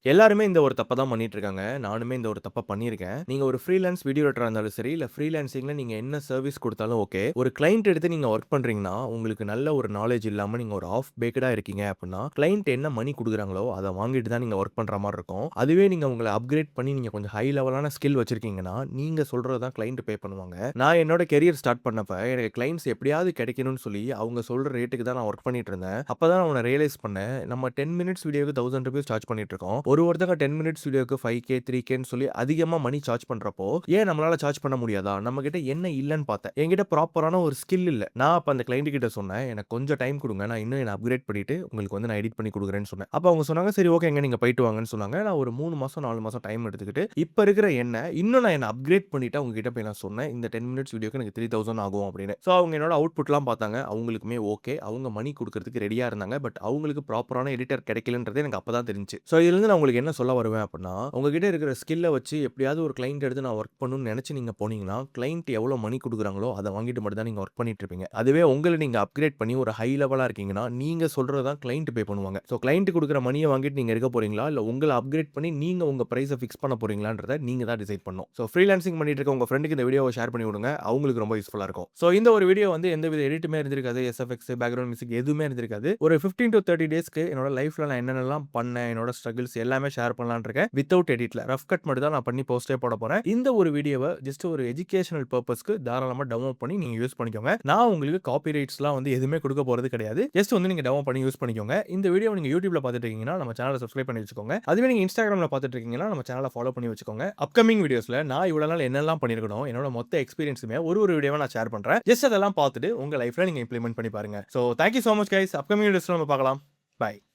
எல்லாருமே இந்த ஒரு தப்ப தான் பண்ணிட்டு இருக்காங்க. நானுமே இந்த ஒரு தப்ப பண்ணியிருக்கேன். நீங்க ஒரு ஃப்ரீலான்ஸ் வீடியோ எடிட்டரா இருந்தாலும் சரி, இல்ல ஃப்ரீலான்சிங்ல நீங்க என்ன சர்வீஸ் குடுத்தாலும் ஓகே. ஒரு கிளையன்ட் எடுத்து நீங்க வொர்க் பண்றீங்கன்னா, உங்களுக்கு நல்ல ஒரு நாலேட்ஜ் இல்லாம நீங்க ஒரு ஆஃப் பேக்டா இருக்கீங்க அப்டின்னா, கிளையன்ட் என்ன மணி குடுக்குறாங்களோ, அத வாங்கிட்டு தான் நீங்க வொர்க் பண்ற மாரி இருக்கும். அதுவே நீங்க உங்கள அப்கிரேட் பண்ணி நீங்க கொஞ்சம் ஹை லெவலான ஸ்கில் வச்சிருக்கீங்கன்னா, நீங்க சொல்றது தான் கிளையன்ட் பே பண்ணுவாங்க. நான் என்னோட கரியர் ஸ்டார்ட் பண்ணப்ப எனக்கு கிளையன்ட்ஸ் எப்படியாவது கிடைக்கணும்னு சொல்லி, அவங்க சொல்ற ரேட்டுக்கு தான் நான் வொர்க் பண்ணிட்டு இருந்தேன். அப்ப தான் நான் ஒண்ணு ரியலைஸ் பண்ணேன். நம்ம 10 மினிட்ஸ் வீடியோக்கு ₹1000 சார்ஜ் பண்ணிட்டு இருக்கோம். ஒருத்தங்க 10 மினிட்ஸ் வீடியோக்கு 5K, 3Kன்னு சொல்லி அதிகமா மணி சார்ஜ் பண்றப்போ, ஏன் நம்மளால சார்ஜ் பண்ண முடியாதா? நம்மகிட்ட என்ன இல்லன்னு பார்த்தேன். என்கிட்ட ப்ராப்பரான ஒரு ஸ்கில் இல்ல. நான் அப்ப அந்த கிளையன்ட் கிட்ட சொன்னேன். எனக்கு கொஞ்சம் டைம் குடுங்க. நான் இன்னும் என்ன அப்கிரேட் பண்ணிட்டு உங்களுக்கு வந்து நான் எடிட் பண்ணி குடுக்குறேன்னு சொன்னேன். அப்ப அவங்க சொன்னாங்க, "சரி ஓகேங்க. நீங்க போயிட்டு வாங்கன்னு" சொன்னாங்க. நான் ஒரு 3 மாசம், 4 மாசம் டைம் எடுத்துக்கிட்டு, இப்ப இருக்கிற இன்னும் நான் என்ன அப்கிரேட் பண்ணிட்டு அவங்க கிட்ட போய் நான் சொன்னேன். இந்த 10 மினிட்ஸ் வீடியோக்கு எனக்கு 3000 ஆகும் அப்படின்னு. சோ அவங்க என்னோட அவுட்புட்லாம் பார்த்தாங்க. அவங்களுக்குமே ஓகே. அவங்க மணி குடுக்குறதுக்கு ரெடியா இருந்தாங்க. பட் அவங்களுக்கு ப்ராப்பரான எடிட்டர் கிடைக்கலன்றது எனக்கு அப்ப தான் தெரிஞ்சுச்சு. சோ இதுலருந்து நான் உங்களுக்கு என்ன சொல்ல வருவேன் அப்டின்னா, உங்ககிட்ட இருக்கிற ஸ்கில்ல வச்சு எப்படியாவது ஒரு கிளையன்ட் எடுத்து நான் வொர்க் பண்ணணும்னு நெனச்சு நீங்க போனீங்கன்னா, கிளையன்ட் எவ்வளோ மணி குடுக்குறாங்களோ, அத வாங்கிட்டு மட்டும் தான் நீங்க வொர்க் பண்ணிட்டு இருப்பீங்க. அதுவே உங்கள நீங்க அப்கிரேட் பண்ணி ஒரு ஹை லெவலா இருக்கீங்கன்னா, நீங்க சொல்றது தான் கிளையன்ட் பே பண்ணுவாங்க. சோ கிளையன்ட் குடுக்குற மணிய வாங்கிட்டு நீங்க இருக்க போறீங்களா? இல்ல உங்கள அப்கிரேட் பண்ணி நீங்க உங்க பிரைஸ ஃபிக்ஸ் பண்ண போறீங்களான்றத நீங்க தான் டிசைட் பண்ணணும். சோ ஃப்ரீலான்சிங் பண்ணிட்டு இருக்க உங்க ஃப்ரெண்டுக்கு இந்த வீடியோவ ஷேர் பண்ணி விடுங்க. அவங்களுக்கு ரொம்ப யூஸ்ஃபுல்லா இருக்கும். சோ இந்த ஒரு வீடியோ வந்து எந்தவித எடிட்டுமே இருந்திருக்காது. எஸ்எஃப்எக்ஸ், பேக்கிரவுண்ட் மியூசிக் எதுவுமே இருந்திருக்காது. ஒரு 15 டூ 30 டேஸ்க்கு என்னோட லைஃப்ல நான் என்னென்னலாம் பண்ணேன், என்னோட ஸ்ட்ரகிள்ஸ் எல்லாமே ஷேர் பண்ணலாம்னு இருக்கேன். வித்தவுட் எடிட்ல. ரஃப் கட் மட்டும் தான் நான் பண்ணி போஸ்ட்டே போட போறேன். இந்த ஒரு வீடியோவ ஜஸ்ட் ஒரு எஜுகேஷனல் பர்ப்பஸ்க்கு தாராளமா டவுன்லோட் பண்ணி நீங்க யூஸ் பண்ணிக்கோங்க. நான் உங்களுக்கு காப்பி ரைட்ஸ்லாம் வந்து எதுவுமே குடுக்க போறது கிடையாது. ஜஸ்ட் வந்து நீங்க டவுன்லோட் பண்ணி யூஸ் பண்ணிக்கோங்க. இந்த வீடியோவ நீங்க YouTubeல பார்த்துட்டு இருக்கீங்கன்னா, நம்ம சேனல சப்ஸ்கிரைப் பண்ணி வச்சுக்கோங்க. அதுவே நீங்க Instagramல பார்த்துட்டு இருக்கீங்கன்னா, நம்ம சேனல ஃபாலோ பண்ணி வச்சுக்கோங்க. அப்கமிங் வீடியோஸ்ல நான் இவ்வளவு நாள் என்னெல்லாம் பண்ணியிருக்கனோ, என்னோட மொத்த எக்ஸ்பீரியன்ஸுமே ஒரு வீடியோவா நான் ஷேர் பண்றேன். ஜஸ்ட் அதெல்லாம் பார்த்துட்டு உங்க லைஃப்ல நீங்க இம்ப்ளிமெண்ட் பண்ணி பாருங்க. So thank you so much guys. Upcoming வீடியோஸ்ல நம்ம பார்க்கலாம். பை.